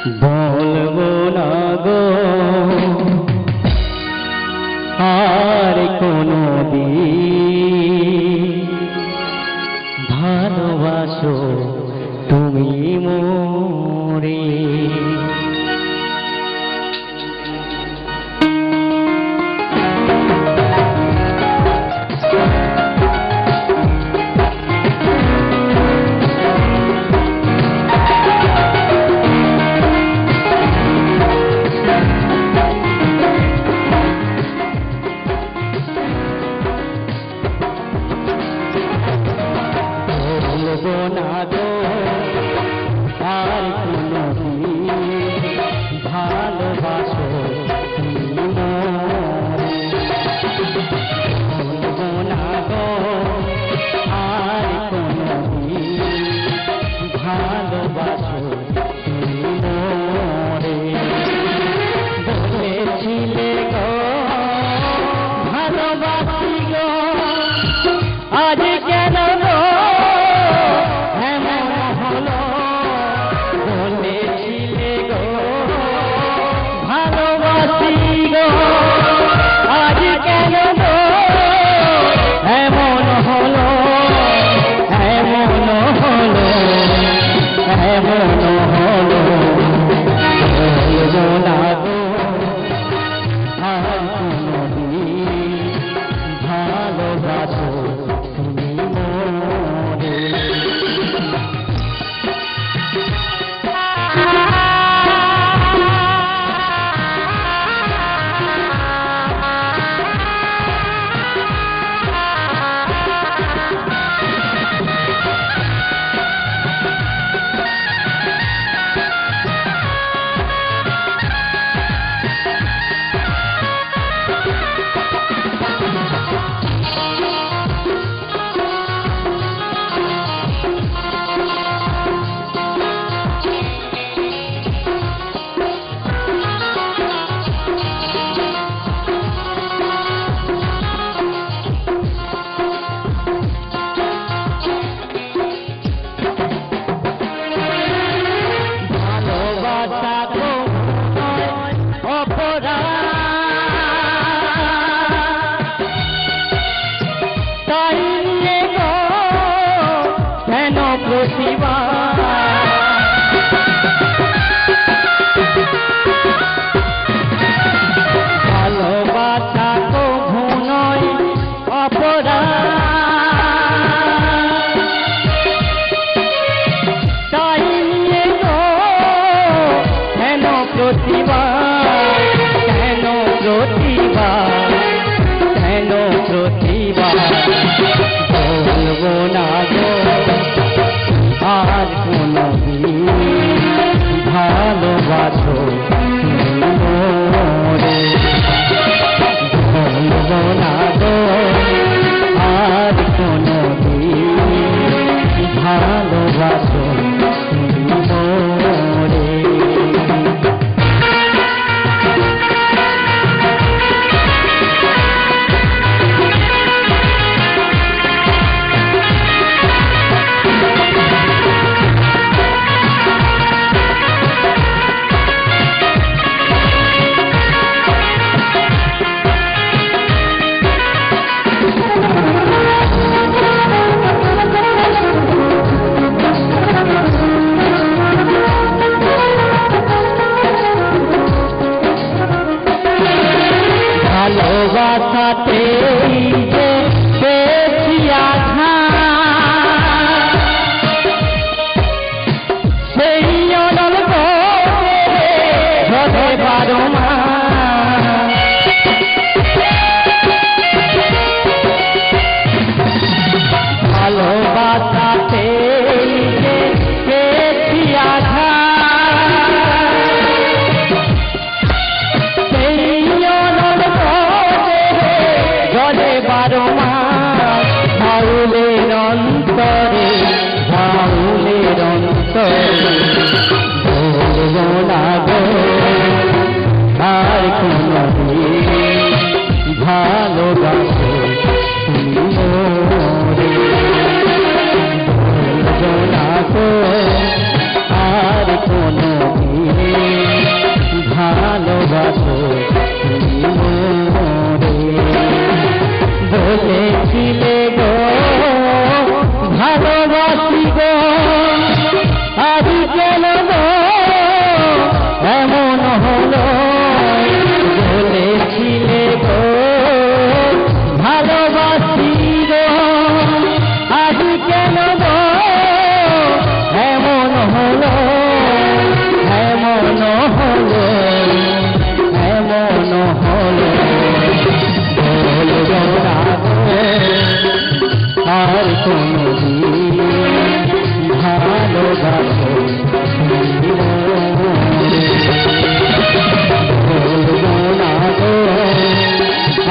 বলবো না গো আর কোনো দিন ভালোবাসো তুমি মোরে। বলবো না গো আর কোনো দিন ভালোবাসো তুমি মোরে। বলবো না গো আর কোনো দিন ভালোবাসো তুমি মোরে। বলেছিলে গো ভালোবাসি গো আজ কেন গো এমন হলো। বলেছিলে গো ভালোবাসি গো আজ কেন গো এমন হলো, এমন হলো, এমন হলো। বলবো না গো আর কোনো দিন ভালোবাসো তুমি মোরে। ভালোবাসা তো ভুনয় অপরাধ, তাই নিয়ে গো কেন প্রতিবাদ, কেন প্রতিবাদ, কেন প্রতিবাদ। বলবো না গো আর কোনো দিন ভালোবাসো তুমি মোরে। বলবো না গো আর কোনো দিন ভালোবাসো তুমি মোরে। ভালোবাসাতে যে পেয়েছি আঘাত, সেই অনল হতে পারো মা। ভালোবাসাতে যে পেয়েছি আঘাত, সেই অনল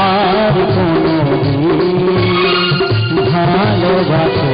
আর কোনো দিন ভালোবাসো